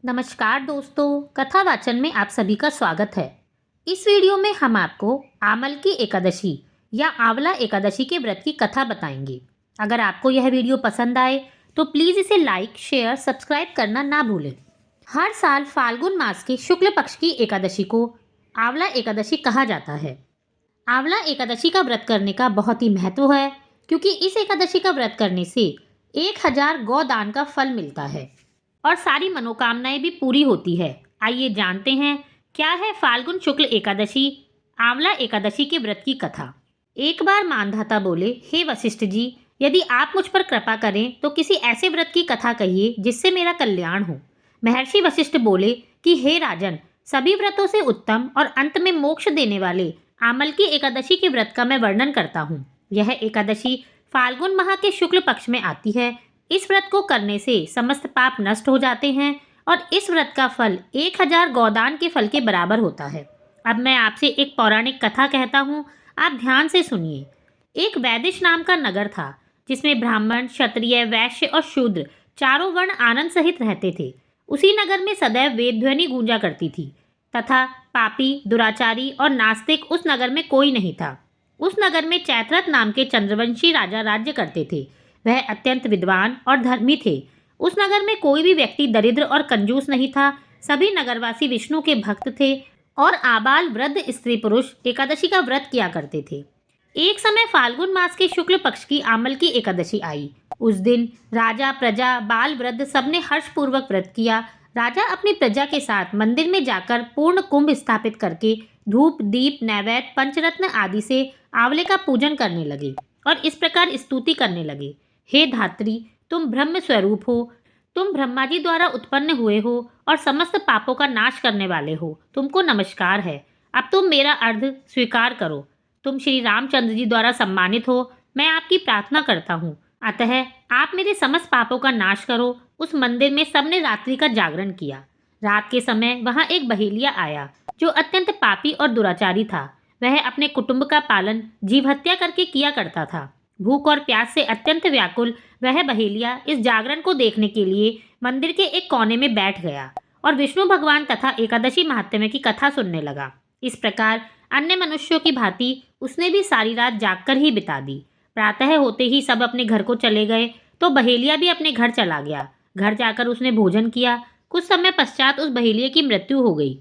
नमस्कार दोस्तों, कथा वाचन में आप सभी का स्वागत है। इस वीडियो में हम आपको आमल की एकादशी या आंवला एकादशी के व्रत की कथा बताएंगे। अगर आपको यह वीडियो पसंद आए तो प्लीज़ इसे लाइक, शेयर, सब्सक्राइब करना ना भूलें। हर साल फाल्गुन मास के शुक्ल पक्ष की एकादशी को आंवला एकादशी कहा जाता है। आंवला एकादशी का व्रत करने का बहुत ही महत्व है, क्योंकि इस एकादशी का व्रत करने से 1000 गौदान का फल मिलता है और सारी मनोकामनाएं भी पूरी होती है। आइए जानते हैं क्या है फाल्गुन शुक्ल एकादशी आंवला एकादशी के व्रत की कथा। एक बार मानधाता बोले, हे वशिष्ठ जी, यदि आप मुझ पर कृपा करें तो किसी ऐसे व्रत की कथा कहिए जिससे मेरा कल्याण हो। महर्षि वशिष्ठ बोले कि हे राजन, सभी व्रतों से उत्तम और अंत में मोक्ष देने वाले आमल की एकादशी के व्रत का मैं वर्णन करता हूँ। यह एकादशी फाल्गुन माह के शुक्ल पक्ष में आती है। इस व्रत को करने से समस्त पाप नष्ट हो जाते हैं और इस व्रत का फल 1000 गौदान के फल के बराबर होता है। अब मैं आपसे एक पौराणिक कथा कहता हूँ, आप ध्यान से सुनिए। एक वैदिश नाम का नगर था, जिसमें ब्राह्मण, क्षत्रिय, वैश्य और शूद्र चारों वर्ण आनंद सहित रहते थे। उसी नगर में सदैव वेद ध्वनि गूंजा करती थी तथा पापी, दुराचारी और नास्तिक उस नगर में कोई नहीं था। उस नगर में चैत्रथ नाम के चंद्रवंशी राजा राज्य करते थे। वह अत्यंत विद्वान और धर्मी थे। उस नगर में कोई भी व्यक्ति दरिद्र और कंजूस नहीं था। सभी नगरवासी विष्णु के भक्त थे और आबाल वृद्ध स्त्री पुरुष एकादशी का व्रत किया करते थे। एक समय फाल्गुन मास के शुक्ल पक्ष की आमल की एकादशी आई। उस दिन राजा, प्रजा, बाल, वृद्ध सबने हर्षपूर्वक व्रत किया। राजा अपनी प्रजा के साथ मंदिर में जाकर पूर्ण कुंभ स्थापित करके धूप, दीप, नैवेद्य, पंचरत्न आदि से आंवले का पूजन करने लगे और इस प्रकार स्तुति करने लगे, हे धात्री, तुम ब्रह्म स्वरूप हो, तुम ब्रह्मा जी द्वारा उत्पन्न हुए हो और समस्त पापों का नाश करने वाले हो। तुमको नमस्कार है। अब तुम मेरा अर्घ स्वीकार करो। तुम श्री रामचंद्र जी द्वारा सम्मानित हो। मैं आपकी प्रार्थना करता हूँ, अतः आप मेरे समस्त पापों का नाश करो। उस मंदिर में सबने रात्रि का जागरण किया। रात के समय वहां एक बहेलिया आया, जो अत्यंत पापी और दुराचारी था। वह अपने कुटुंब का पालन जीव हत्या करके किया करता था। भूख और प्यास से अत्यंत व्याकुल वह बहेलिया इस जागरण को देखने के लिए मंदिर के एक कोने में बैठ गया और विष्णु भगवान तथा एकादशी महात्म्य की कथा सुनने लगा। इस प्रकार अन्य मनुष्यों की भांति उसने भी सारी रात जागकर ही बिता दी। प्रातः होते ही सब अपने घर को चले गए तो बहेलिया भी अपने घर चला गया। घर जाकर उसने भोजन किया। कुछ समय पश्चात उस बहेलिया की मृत्यु हो गई।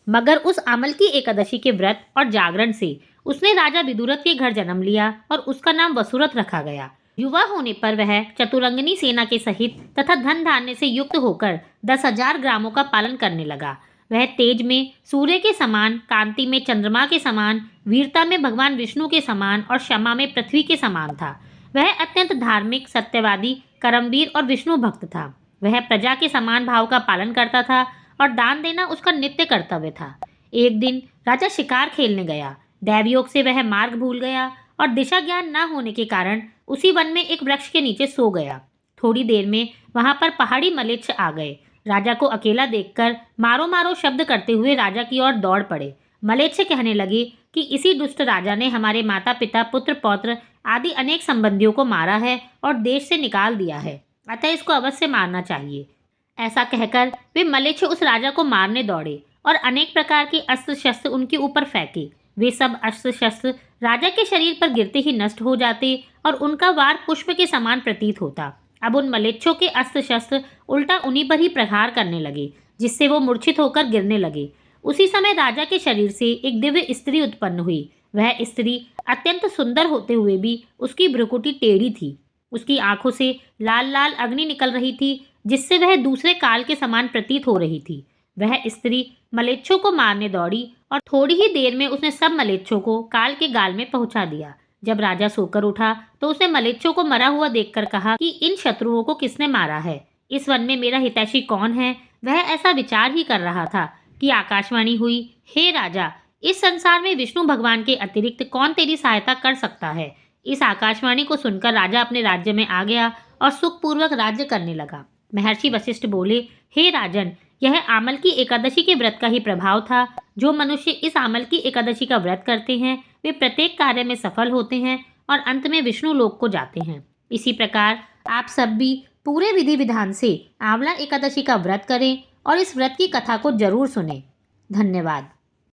मगर उस आमल की एकादशी के व्रत और जागरण से उसने राजा विदुरथ के घर जन्म लिया और उसका नाम वसुरथ रखा गया। युवा होने पर वह चतुरंगनी सेना के सहित तथा धन धान्य से युक्त होकर 10,000 ग्रामों का पालन करने लगा। वह तेज में सूर्य के समान, कांति में चंद्रमा के समान, वीरता में भगवान विष्णु के समान और क्षमा में पृथ्वी के समान था। वह अत्यंत धार्मिक, सत्यवादी, कर्मवीर और विष्णु भक्त था। वह प्रजा के समान भाव का पालन करता था और दान देना उसका नित्य कर्तव्य था। एक दिन राजा शिकार खेलने गया। दैवयोग से वह मार्ग भूल गया और दिशा ज्ञान न होने के कारण उसी वन में एक वृक्ष के नीचे सो गया। थोड़ी देर में वहां पर पहाड़ी मलेच्छ आ गए। राजा को अकेला देखकर मारो मारो शब्द करते हुए राजा की ओर दौड़ पड़े। मलेच्छ कहने लगे कि इसी दुष्ट राजा ने हमारे माता पिता, पुत्र पौत्र आदि अनेक संबंधियों को मारा है और देश से निकाल दिया है, अतः इसको अवश्य मारना चाहिए। ऐसा कहकर वे मलेच्छ उस राजा को मारने दौड़े और अनेक प्रकार के अस्त्र शस्त्र उनके ऊपर फेंके। वे सब अस्त्र शस्त्र राजा के शरीर पर गिरते ही नष्ट हो जाते और उनका वार पुष्प के समान प्रतीत होता। अब उन मलेच्छों के अस्त्र शस्त्र उल्टा उन्हीं पर ही प्रहार करने लगे, जिससे वो मूर्छित होकर गिरने लगे। उसी समय राजा के शरीर से एक दिव्य स्त्री उत्पन्न हुई। वह स्त्री अत्यंत सुंदर होते हुए भी उसकी भ्रुकुटी टेढ़ी थी। उसकी आंखों से लाल लाल अग्नि निकल रही थी, जिससे वह दूसरे काल के समान प्रतीत हो रही थी। वह स्त्री मलेच्छों को मारने दौड़ी और थोड़ी ही देर में उसने सब मलेच्छों को काल के गाल में पहुंचा दिया। जब राजा सोकर उठा तो उसने मलेच्छों को मरा हुआ देखकर कहा कि इन शत्रुओं को किसने मारा है? इस वन में मेरा हितैषी कौन है? वह ऐसा विचार ही कर रहा था कि आकाशवाणी हुई, हे राजा, इस संसार में विष्णु भगवान के अतिरिक्त कौन तेरी सहायता कर सकता है? इस आकाशवाणी को सुनकर राजा अपने राज्य में आ गया और सुखपूर्वक राज्य करने लगा। महर्षि वशिष्ठ बोले, हे राजन, यह आमल की एकादशी के व्रत का ही प्रभाव था। जो मनुष्य इस आमल की एकादशी का व्रत करते हैं वे प्रत्येक कार्य में सफल होते हैं और अंत में विष्णु लोक को जाते हैं। इसी प्रकार आप सब भी पूरे विधि विधान से आंवला एकादशी का व्रत करें और इस व्रत की कथा को जरूर सुनें। धन्यवाद।